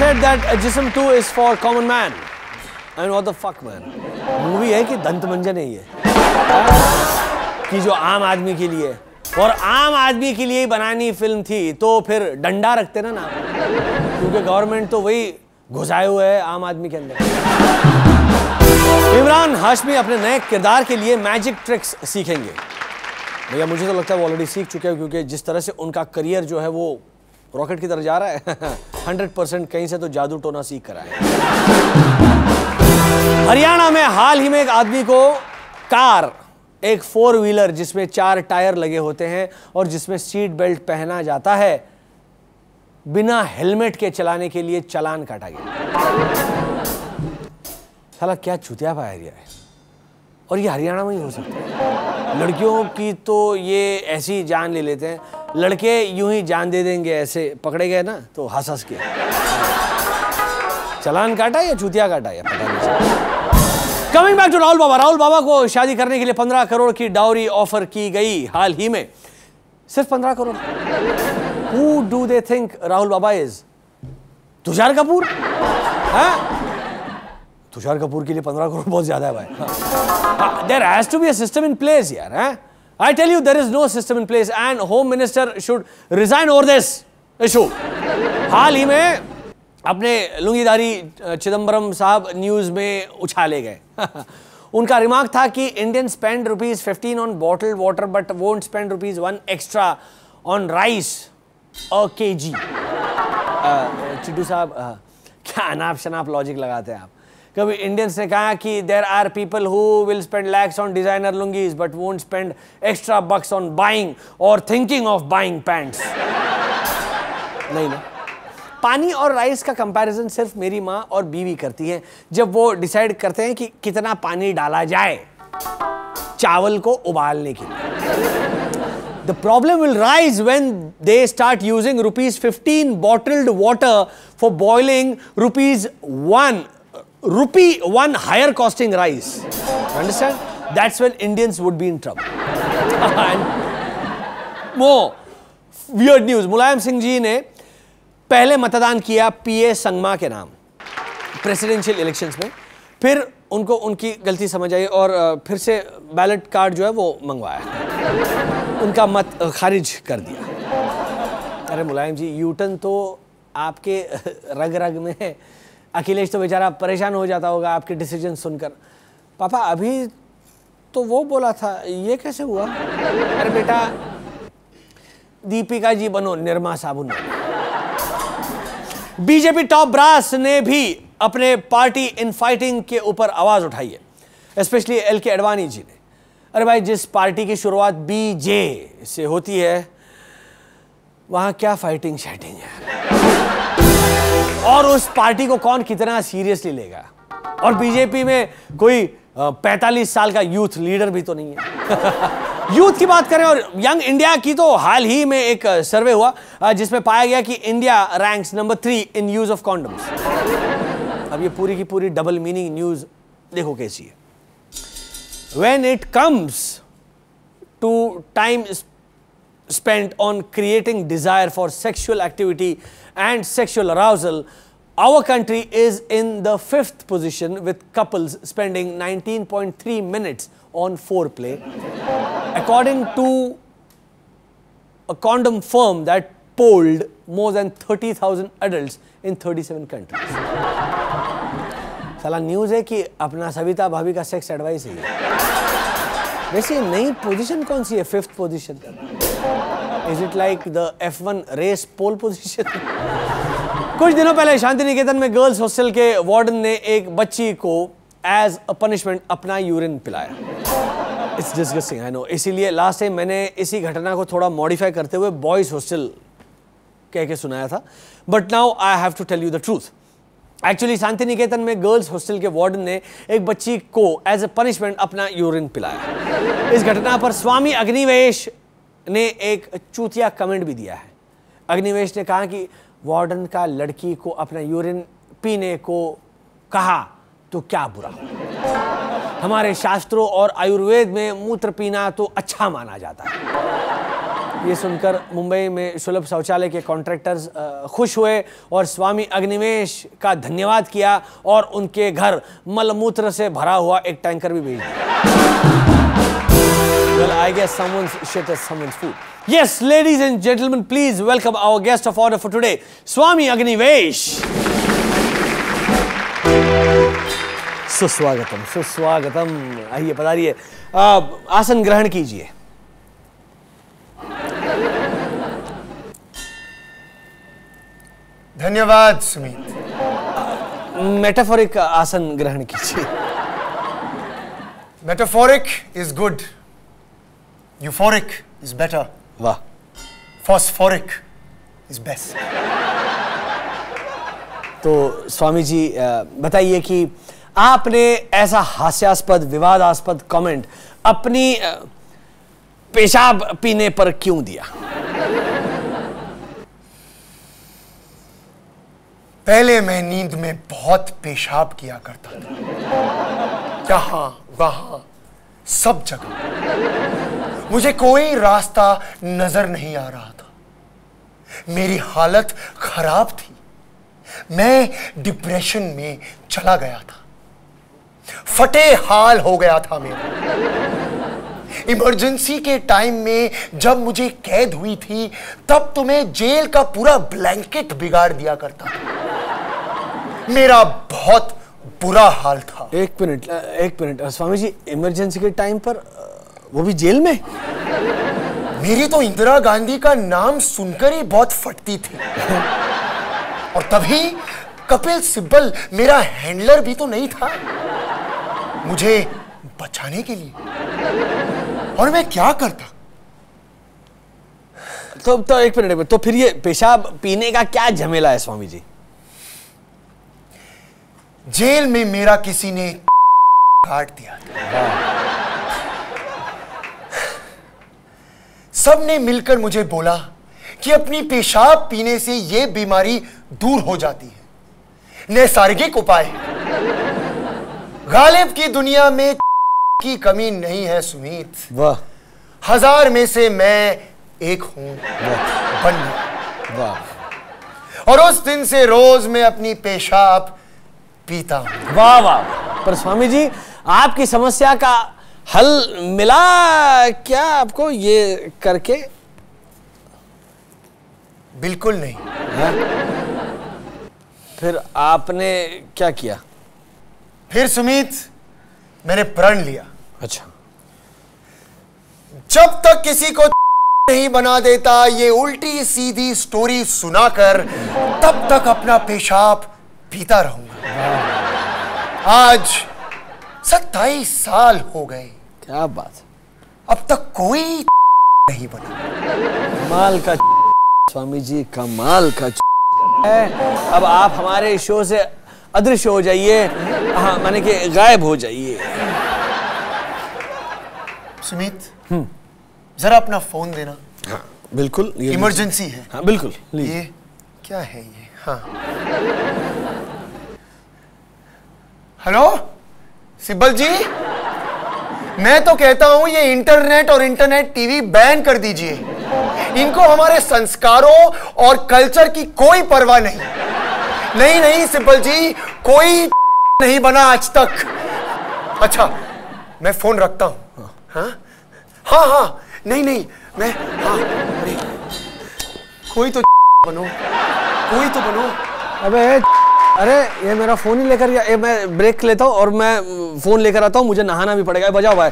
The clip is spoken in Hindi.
said that Jism 2 is for common man. I mean, what the fuck, man? Movie है कि दंत मंजन है ये कि जो आम आदमी के लिए, और आम आदमी के लिए ही बनानी फिल्म थी तो फिर डंडा रखते ना क्योंकि गवर्नमेंट तो वही घुसाए हुए है आम आदमी के अंदर। इमरान हाशमी अपने नए किरदार के लिए मैजिक ट्रिक्स सीखेंगे। भैया मुझे तो लगता है वो ऑलरेडी सीख चुके हैं, क्योंकि जिस तरह से उनका करियर जो है वो रॉकेट की तरह जा रहा है 100% कहीं से तो जादू टोना सीख कर आए। हरियाणा में हाल ही में एक आदमी को कार, एक 4 व्हीलर जिसमें 4 टायर लगे होते हैं और जिसमें सीट बेल्ट पहना जाता है, बिना हेलमेट के चलाने के लिए चालान काटा गया। साला क्या चूतिया पाया एरिया है, और ये हरियाणा में ही हो सकता है। लड़कियों की तो ये ऐसी जान ले लेते हैं, लड़के यूं ही जान दे देंगे, ऐसे पकड़े गए ना तो हंस हंस के। चालान काटा या चूतिया काटा या पता नहीं। कमिंग बैक टू राहुल बाबा। राहुल बाबा को शादी करने के लिए 15 करोड़ की डाउरी ऑफर की गई हाल ही में। सिर्फ 15 crore. Who do they think Rahul Baba is? Tushar Kapoor? हाँ? तुषार कपूर के लिए 15 करोड़ बहुत ज्यादा है भाई। There has to be a system in place यार, हैं? I tell you, there is no system in place and Home Minister should resign over this issue. हाल ही में अपने लुंगीधारी चिदम्बरम साहब न्यूज में उछाले गए। उनका रिमार्क था कि Indian spend ₹15 on bottled water but won't spend ₹1 extra on rice a KG. Chiddu साहब क्या अनाप शनाप लॉजिक लगाते हैं आप। कभी इंडियंस ने कहा कि there are people who will spend lakhs on designer lungis but won't spend extra bucks on buying or thinking of buying pants. नहीं ना, पानी और राइस का कंपैरिजन सिर्फ मेरी माँ और बीवी करती हैं जब वो डिसाइड करते हैं कि कितना पानी डाला जाए चावल को उबालने के लिए। The problem will rise when they start using ₹15 bottled water for boiling ₹1 higher costing rice. Understand? That's when Indians would be in trouble. And more weird news. Mulayam Singh ji ने पहले मतदान किया पीए संगमा के नाम प्रेसिडेंशियल इलेक्शंस में, फिर उनको उनकी गलती समझ आई और फिर से बैलेट कार्ड जो है वो मंगवाया, उनका मत खारिज कर दिया। अरे मुलायम जी, यूटर्न तो आपके रग रग में है। अखिलेश तो बेचारा परेशान हो जाता होगा आपके डिसीजन सुनकर। पापा अभी तो वो बोला था, ये कैसे हुआ? अरे बेटा दीपिका जी बनो, निर्मा साबुन। बीजेपी टॉप ब्रास ने भी अपने पार्टी इनफाइटिंग के ऊपर आवाज उठाई है, स्पेशली एलके अडवाणी जी ने। अरे भाई, जिस पार्टी की शुरुआत बीजे से होती है वहां क्या फाइटिंग शाइटिंग है, और उस पार्टी को कौन कितना सीरियसली लेगा। और बीजेपी में कोई 45 साल का यूथ लीडर भी तो नहीं है। यूथ की बात करें और यंग इंडिया की, तो हाल ही में एक सर्वे हुआ जिसमें पाया गया कि India ranks number 3 in use of condoms. अब ये पूरी की पूरी डबल मीनिंग न्यूज देखो कैसी है। When it comes to time spent on creating desire for sexual activity and sexual arousal, our country is in the 5th position, with couples spending 19.3 minutes on foreplay, according to a condom firm that polled more than 30,000 adults in 37 countries. साला न्यूज है कि अपना सविता भाभी का सेक्स एडवाइस है। वैसे नई पोजीशन कौन सी है? 5th position. Is it like the F1 race pole position? कुछ दिनों पहले शांति निकेतन में गर्ल्स हॉस्टल के वार्डन ने एक बच्ची को एज अ पनिशमेंट अपना यूरिन पिलाया। It's disgusting, I know. इसीलिए लास्ट टाइम मैंने इसी घटना को थोड़ा मॉडिफाई करते हुए बॉयज हॉस्टल कह के सुनाया था, but now I have to tell you the truth. Actually Shanti Niketan में गर्ल्स हॉस्टल के वार्डन ने एक बच्ची को एज अ पनिशमेंट अपना यूरिन पिलाया। इस घटना पर स्वामी अग्निवेश ने एक चूतिया कमेंट भी दिया है। अग्निवेश ने कहा कि वार्डन का लड़की को अपना यूरिन पीने को कहा तो क्या बुरा, हमारे शास्त्रों और आयुर्वेद में मूत्र पीना तो अच्छा माना जाता है। ये सुनकर मुंबई में सुलभ शौचालय के कॉन्ट्रैक्टर्स खुश हुए और स्वामी अग्निवेश का धन्यवाद किया और उनके घर मलमूत्र से भरा हुआ एक टैंकर भी भेज दिया। Well, I guess someone's shit is someone's food. Yes, ladies and gentlemen, please welcome our guest of honor for today, Swami Agnivesh. सुस्वागतम, सुस्वागतम। आइए, पधारिए, आसन ग्रहण कीजिए। धन्यवाद सुमित। मेटाफोरिक आसन ग्रहण कीजिए। Metaphoric is good, euphoric is better, वाह। Phosphoric is best. तो स्वामी जी बताइए कि आपने ऐसा हास्यास्पद विवादास्पद कमेंट अपनी पेशाब पीने पर क्यों दिया? पहले मैं नींद में बहुत पेशाब किया करता था, जहां वहां सब जगह। मुझे कोई रास्ता नजर नहीं आ रहा था। मेरी हालत खराब थी। मैं डिप्रेशन में चला गया था। फटे हाल हो गया था मेरा। इमरजेंसी के टाइम में जब मुझे कैद हुई थी, तब तो मैं जेल का पूरा ब्लैंकेट बिगाड़ दिया करता था। मेरा बहुत बुरा हाल था। एक मिनट स्वामी जी, इमरजेंसी के टाइम पर वो भी जेल में? मेरी तो इंदिरा गांधी का नाम सुनकर ही बहुत फटती थी। और तभी कपिल सिब्बल मेरा हैंडलर भी तो नहीं था मुझे बचाने के लिए। और मैं क्या करता? तो एक मिनट, तो फिर ये पेशाब पीने का क्या झमेला है स्वामी जी? जेल में मेरा किसी ने काट दिया था। सबने मिलकर मुझे बोला कि अपनी पेशाब पीने से यह बीमारी दूर हो जाती है। नैसर्गिक उपाय। गालिब की दुनिया में की कमी नहीं है सुमित। वाह। 1000 में से मैं एक हूं। बन वाह। और उस दिन से रोज मैं अपनी पेशाब पीता हूं। वाह वाह। पर स्वामी जी, आपकी समस्या का हल मिला क्या आपको ये करके? बिल्कुल नहीं। है? फिर आपने क्या किया? फिर सुमित, मैंने प्रण लिया। अच्छा। जब तक किसी को नहीं बना देता ये उल्टी सीधी स्टोरी सुनाकर, तब तक अपना पेशाब पीता रहूंगा। आज 27 साल हो गए। क्या बात। अब तक कोई नहीं बना। कमाल का स्वामी जी, कमाल का है। अब आप हमारे शो से अदृश्य हो जाइए। हाँ, माने कि गायब हो जाइए। सुमित, जरा अपना फोन देना। हाँ बिल्कुल, इमरजेंसी है। हाँ बिल्कुल। ये क्या है ये? हाँ, हेलो सिब्बल जी, मैं तो कहता हूं ये इंटरनेट और इंटरनेट टीवी बैन कर दीजिए। इनको हमारे संस्कारों और कल्चर की कोई परवाह नहीं। नहीं नहीं सिब्बल जी, कोई नहीं बना आज तक। अच्छा, मैं फोन रखता हूं। हाँ हाँ हाँ, नहीं नहीं, मैं हाँ नहीं। कोई तो बनो, कोई तो बनो। अबे अरे, ये मेरा फोन ही लेकर, मैं ब्रेक लेता हूँ और मैं फोन लेकर आता हूँ। मुझे नहाना भी पड़ेगा। बजाओ भाई।